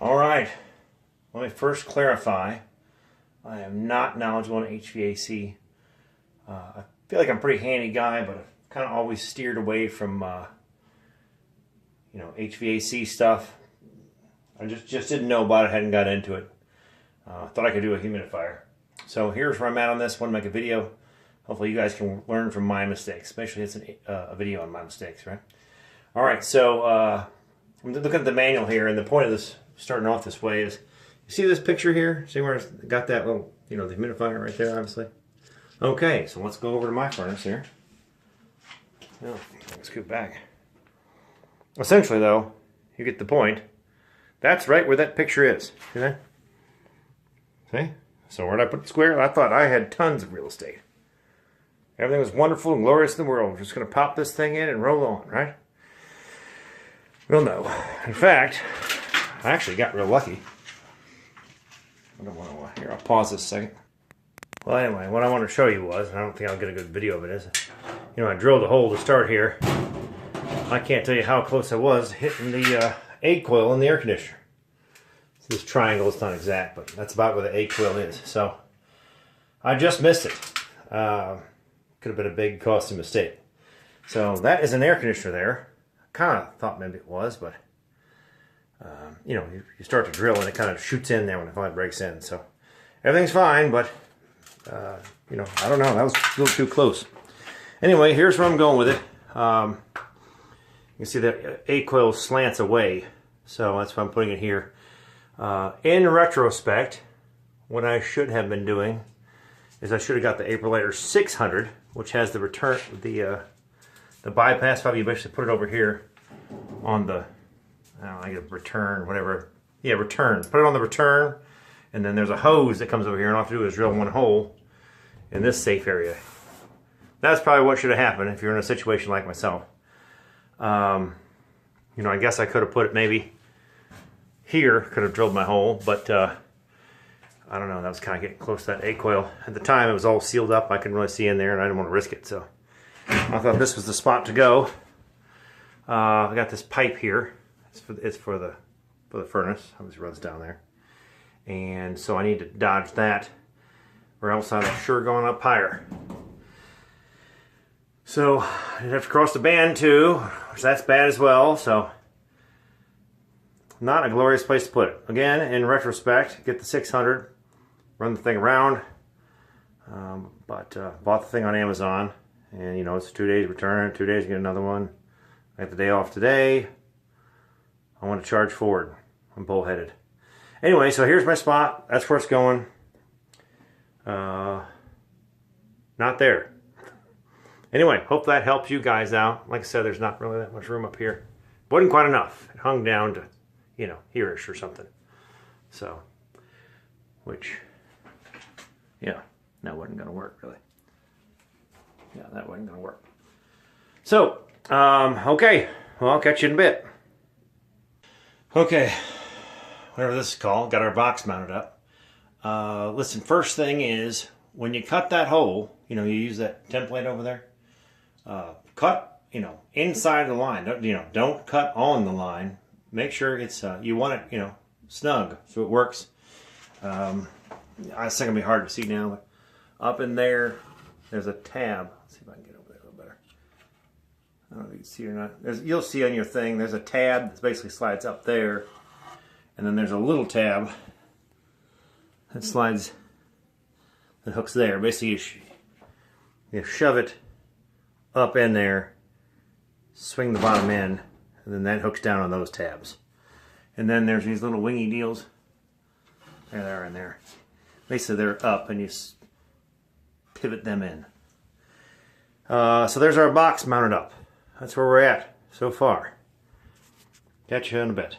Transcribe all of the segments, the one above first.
All right, let me first clarify. I am not knowledgeable in HVAC. I feel like I'm a pretty handy guy, but I've kind of always steered away from HVAC stuff. I just didn't know about it, hadn't got into it. Thought I could do a humidifier. So here's where I'm at on this. Want to make a video. Hopefully you guys can learn from my mistakes, especially it's a video on my mistakes, right? All right, so I'm looking at the manual here, and the point of this starting off this way is, you see this picture here? See where it's got that little, the humidifier right there, obviously? Okay, so let's go over to my furnace here. Oh, let's scoot back. Essentially, though, you get the point. That's right where that picture is. See that? See? So where did I put the square? I thought I had tons of real estate. Everything was wonderful and glorious in the world. We're just going to pop this thing in and roll on, right? Well, no. In fact, I actually got real lucky. I don't want to. Here, I'll pause this a second. Well, anyway, what I wanted to show you was, and I don't think I'll get a good video of it, is, I drilled a hole to start here. I can't tell you how close I was hitting the egg coil in the air conditioner. So this triangle is not exact, but that's about where the egg coil is. So I just missed it. Could have been a big costly mistake. So that is an air conditioner there. I kind of thought maybe it was, but you start to drill and it kind of shoots in there when it finally breaks in. So everything's fine, but I don't know. That was a little too close. Anyway, here's where I'm going with it. You can see that A coil slants away, so that's why I'm putting it here. In retrospect, what I should have been doing is I should have got the Aprilaire 600, which has the return, the bypass valve. You basically put it over here on the, I get a return, whatever. Yeah, return. Put it on the return, and then there's a hose that comes over here, and all I have to do is drill one hole in this safe area. That's probably what should have happened if you're in a situation like myself. I guess I could have put it maybe here, could have drilled my hole, but I don't know, that was kind of getting close to that A coil. At the time, it was all sealed up. I couldn't really see in there, and I didn't want to risk it, so I thought this was the spot to go. I got this pipe here. It's for the furnace. It just runs down there. And so I need to dodge that, or else I'm sure going up higher. So I'd have to cross the band too, which that's bad as well. So not a glorious place to put it. Again, in retrospect, get the 600, run the thing around. But bought the thing on Amazon, and it's 2 days return, 2 days get another one. I got the day off today. I want to charge forward. I'm bullheaded. Anyway, so here's my spot. That's where it's going. Not there. Anyway, hope that helps you guys out. Like I said, there's not really that much room up here. Wasn't quite enough. It hung down to, here-ish or something. So, which, yeah, that wasn't going to work, really. Yeah, that wasn't going to work. So, okay. Well, I'll catch you in a bit. Okay, whatever this is called, got our box mounted up. Listen, first thing is, when you cut that hole, you use that template over there. Cut, inside the line. Don't cut on the line. Make sure it's, you want it, snug so it works. It's gonna be hard to see now, but up in there, there's a tab. Let's see if I can get over there a little better. I don't know if you can see it or not. You'll see on your thing, there's a tab that basically slides up there, and then there's a little tab that slides, that hooks there. Basically, you shove it up in there, swing the bottom end, and then that hooks down on those tabs. And then there's these little wingy deals. There they are in there. Basically, they're up, and you pivot them in. So there's our box mounted up. That's where we're at so far. Catch you in a bit.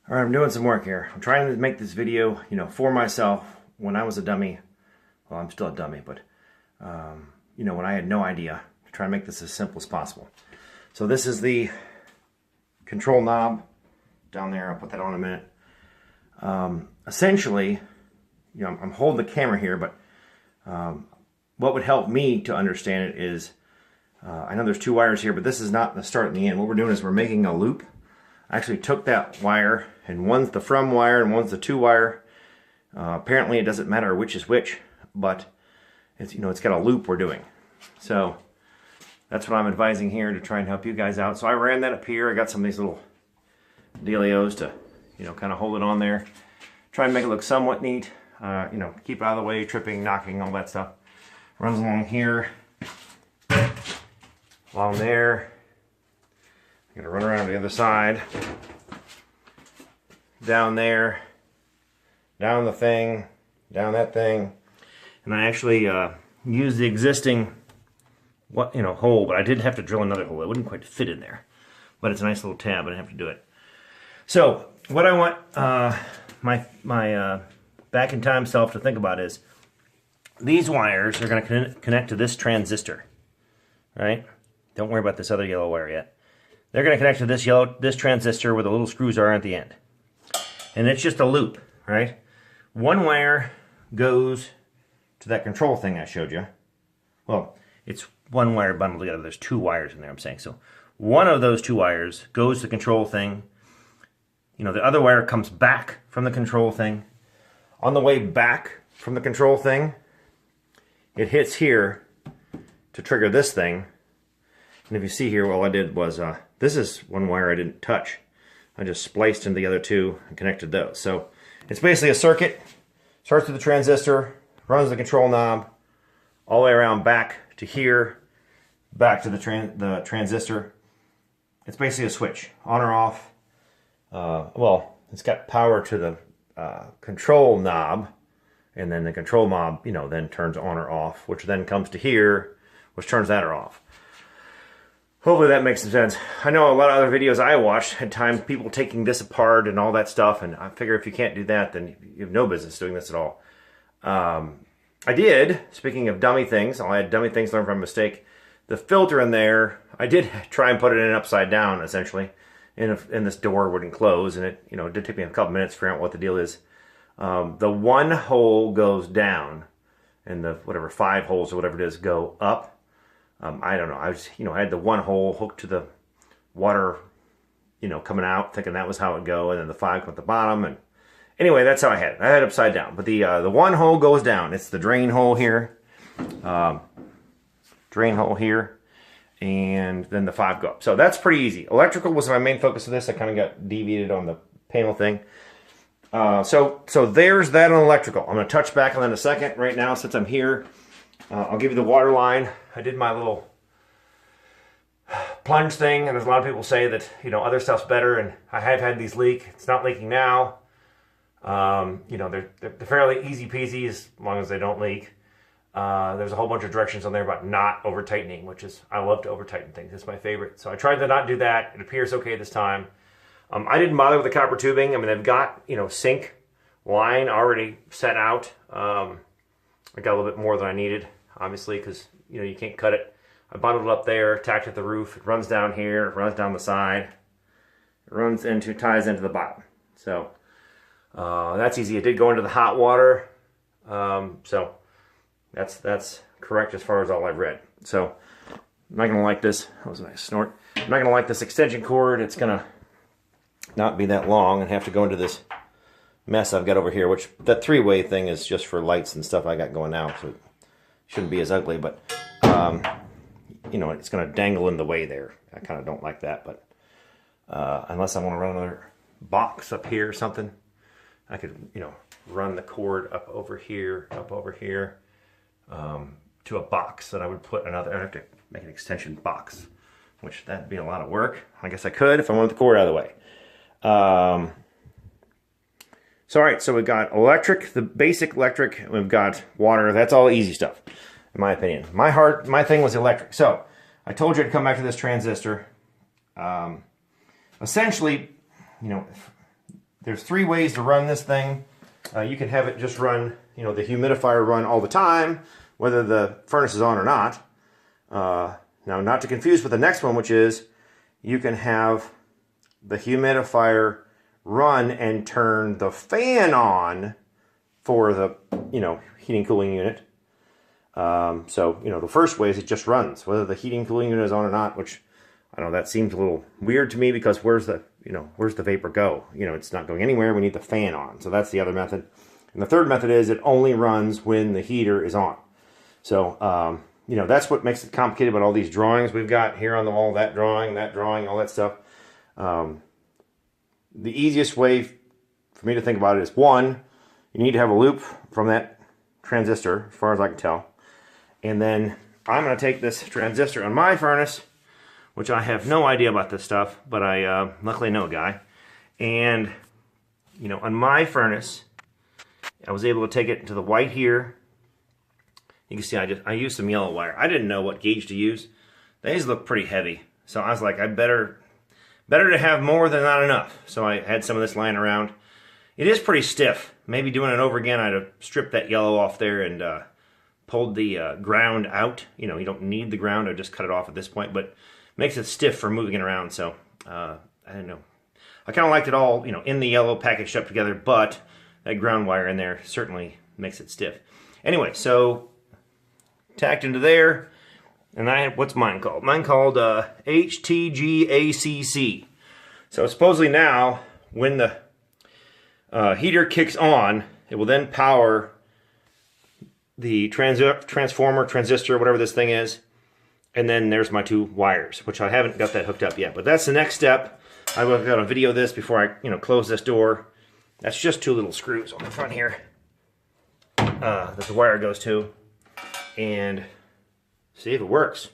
All right, I'm doing some work here. I'm trying to make this video, for myself when I was a dummy. Well, I'm still a dummy, but, when I had no idea, to try and make this as simple as possible. So this is the control knob down there. I'll put that on in a minute. Essentially, I'm holding the camera here, but What would help me to understand it is, I know there's 2 wires here, but this is not the start and the end. What we're doing is we're making a loop. I actually took that wire, and one's the from wire and one's the to wire. Apparently it doesn't matter which is which, but it's, it's got a loop we're doing. So that's what I'm advising here to try and help you guys out. So I ran that up here. I got some of these little dealios to, kind of hold it on there. Try and make it look somewhat neat. Keep it out of the way, tripping, knocking, all that stuff. Runs along here, along there. I'm gonna run around to the other side, down there, down the thing, down that thing, and I actually used the existing hole, but I did have to drill another hole. It wouldn't quite fit in there, but it's a nice little tab. I didn't have to do it. So what I want my back in time self to think about is these wires are going to connect to this transistor, right? Don't worry about this other yellow wire yet. They're going to connect to this transistor where the little screws are at the end. And it's just a loop, right? One wire goes to that control thing I showed you. Well, it's one wire bundled together. There's 2 wires in there, I'm saying. So one of those 2 wires goes to the control thing. The other wire comes back from the control thing. On the way back from the control thing, it hits here to trigger this thing. And if you see here, all I did was, this is one wire I didn't touch. I just spliced into the other 2 and connected those. So it's basically a circuit. Starts with the transistor, runs the control knob, all the way around back to here, back to the transistor. It's basically a switch, on or off. Well, it's got power to the control knob, and then the control knob, then turns on or off, which then comes to here, which turns that or off. Hopefully that makes some sense. I know a lot of other videos I watched had people taking this apart and all that stuff, and I figure if you can't do that, then you have no business doing this at all. I did, speaking of dummy things, I had dummy things learned from a mistake. The filter in there, I did try and put it in upside down, essentially, and this door wouldn't close, and it did take me a couple minutes to figure out what the deal is. The one hole goes down, and the 5 holes or whatever it is go up. I don't know. I had the one hole hooked to the water, coming out, thinking that was how it would go, and then the 5 come at the bottom. And anyway, that's how I had it. I had it upside down. But the one hole goes down. It's the drain hole here, and then the 5 go up. So that's pretty easy. Electrical was my main focus of this. I kind of got deviated on the panel thing. So there's that on electrical. I'm going to touch back on that in a second. Right now, since I'm here, I'll give you the water line. I did my little plunge thing, and there's a lot of people say that other stuff's better, and I have had these leak. It's not leaking now. They're fairly easy peasy as long as they don't leak. There's a whole bunch of directions on there about not over tightening, which is, I love to over tighten things. It's my favorite. So I tried to not do that. It appears okay this time. I didn't bother with the copper tubing. I mean, they've got sink line already set out. I got a little bit more than I needed, obviously, because you can't cut it. I bundled it up there, tacked at the roof. It runs down here, it runs down the side, it ties into the bottom. So that's easy. It did go into the hot water, so that's correct as far as all I've read. So I'm not gonna like this. That was a nice snort. I'm not gonna like this extension cord. It's gonna not be that long and have to go into this mess I've got over here, which that 3-way thing is just for lights and stuff I got going now, so it shouldn't be as ugly, but it's going to dangle in the way there. I kind of don't like that, but unless I want to run another box up here or something, I could run the cord up over here to a box that I would put another. I'd have to make an extension box, which that'd be a lot of work. I guess I could if I wanted the cord out of the way. So all right, so we've got electric, the basic electric, and we've got water. That's all easy stuff, in my opinion. My thing was electric. So I told you to come back to this transistor. Essentially, there's 3 ways to run this thing. You can have it just run, the humidifier run all the time, whether the furnace is on or not. Now, not to confuse with the next one, which is you can have the humidifier run and turn the fan on for the, heating cooling unit. So, you know, the first way is it just runs, whether the heating cooling unit is on or not, which I don't know, that seems a little weird to me because where's the vapor go? You know, it's not going anywhere. We need the fan on. So that's the other method. And the third method is it only runs when the heater is on. So, you know, that's what makes it complicated about all these drawings we've got here on the wall, that drawing, all that stuff. The easiest way for me to think about it is, one, you need to have a loop from that transistor, as far as I can tell. And then I'm going to take this transistor on my furnace, which I have no idea about this stuff, but I luckily know a guy. And, you know, on my furnace, I was able to take it to the white here. You can see I used some yellow wire. I didn't know what gauge to use. These look pretty heavy. So I was like, I better to have more than not enough. So I had some of this lying around. It is pretty stiff. Maybe doing it over again, I'd have stripped that yellow off there and pulled the ground out. You know, you don't need the ground. I just cut it off at this point, but makes it stiff for moving it around. So I don't know. I kind of liked it all, you know, in the yellow, packaged up together, but that ground wire in there certainly makes it stiff. Anyway, so tacked into there, and what's mine called? Mine called HTGACC. So supposedly now, when the heater kicks on, it will then power the transformer, transistor, whatever this thing is, and then there's my two wires, which I haven't got that hooked up yet. But that's the next step. I will got to video this before I, you know, close this door. That's just two little screws on the front here that the wire goes to, and see if it works.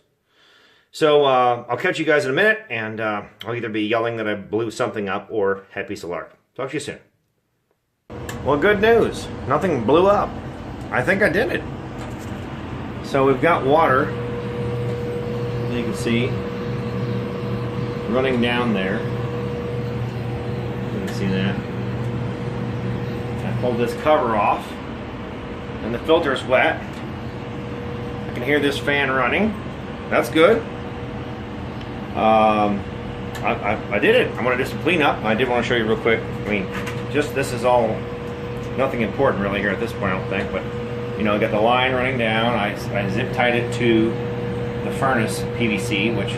So I'll catch you guys in a minute, and I'll either be yelling that I blew something up or had a piece of lark. Talk to you soon. Well, good news. Nothing blew up. I think I did it. So we've got water, as you can see, running down there. You can see that. I pulled this cover off, and the filter's wet. I can hear this fan running. That's good. I did it. I'm going to do some cleanup. I did want to show you real quick. I mean, just this is all nothing important really here at this point, I don't think. But you know, I got the line running down. I zip tied it to the furnace PVC, which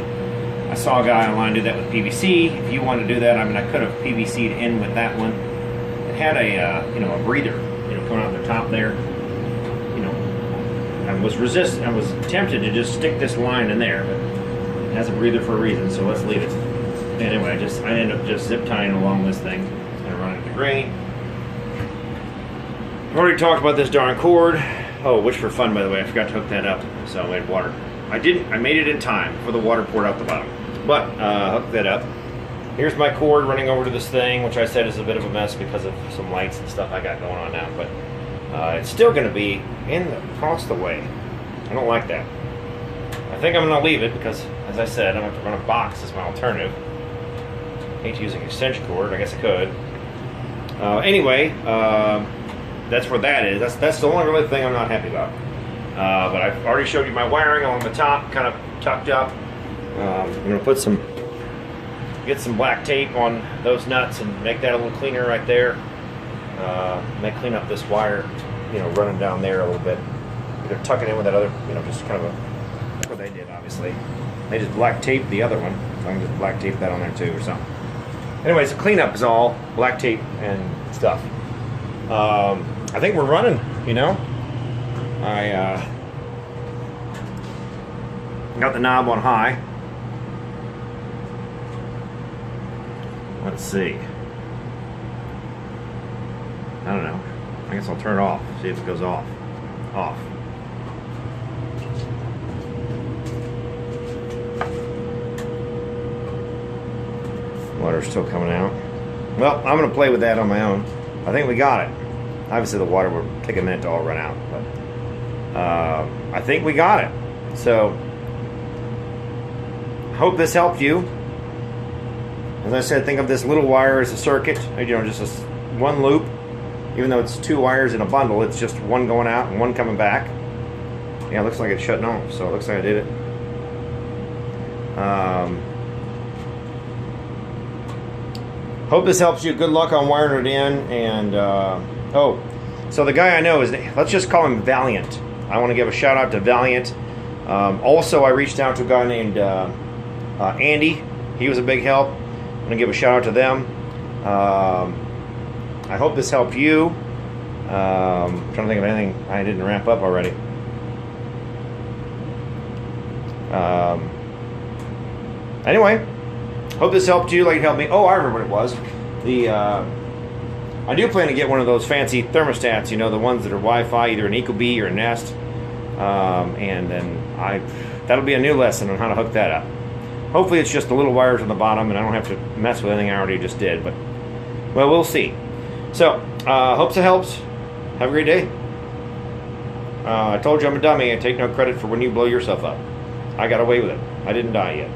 I saw a guy online do that with PVC. If you want to do that, I mean, I could have PVC'd in with that one. It had a you know, a breather, you know, coming out the top there. You know, I was tempted to just stick this line in there, but it has a breather for a reason, so let's leave it. Anyway, I ended up just zip tying along this thing and running the grain. I've already talked about this darn cord. Oh, which for fun, by the way, I forgot to hook that up, so I had water. I made it in time before the water poured out the bottom. But hooked that up. Here's my cord running over to this thing, which I said is a bit of a mess because of some lights and stuff I got going on now. But it's still going to be across the way. I don't like that. I think I'm going to leave it because, as I said, I'm going to have to run a box as my alternative. Hate using extension cord. I guess I could. Anyway, that's where that is. That's the only really thing I'm not happy about. But I've already showed you my wiring along the top, kind of tucked up. I'm going to get some black tape on those nuts and make that a little cleaner right there. Clean up this wire, you know, running down there a little bit. Either tuck it in with that other, you know, just kind of that's what they did, obviously. They just black taped the other one, so I can just black tape that on there too or something. Anyways, the cleanup is all black tape and stuff. I think we're running, you know. I got the knob on high. Let's see. I don't know. I guess I'll turn it off. See if it goes off. Off. Water's still coming out. Well, I'm going to play with that on my own. I think we got it. Obviously the water will take a minute to all run out, but I think we got it. So, hope this helped you. As I said, think of this little wire as a circuit, you know, just one loop. Even though it's two wires in a bundle, it's just one going out and one coming back. Yeah, it looks like it's shutting off, so it looks like I did it. Hope this helps you. Good luck on wiring it in. And oh, so the guy I know is, let's just call him Valiant. I want to give a shout out to Valiant. Also, I reached out to a guy named Andy. He was a big help. I'm going to give a shout out to them. I hope this helped you. I'm trying to think of anything I didn't wrap up already. Anyway, hope this helped you like it helped me. Oh, I remember what it was. I do plan to get one of those fancy thermostats, you know, the ones that are Wi-Fi, either an Ecobee or a Nest. And then that'll be a new lesson on how to hook that up. Hopefully it's just the little wires on the bottom and I don't have to mess with anything I already just did, but, well, we'll see. So, hopes it helps. Have a great day. I told you I'm a dummy. I take no credit for when you blow yourself up. I got away with it. I didn't die yet.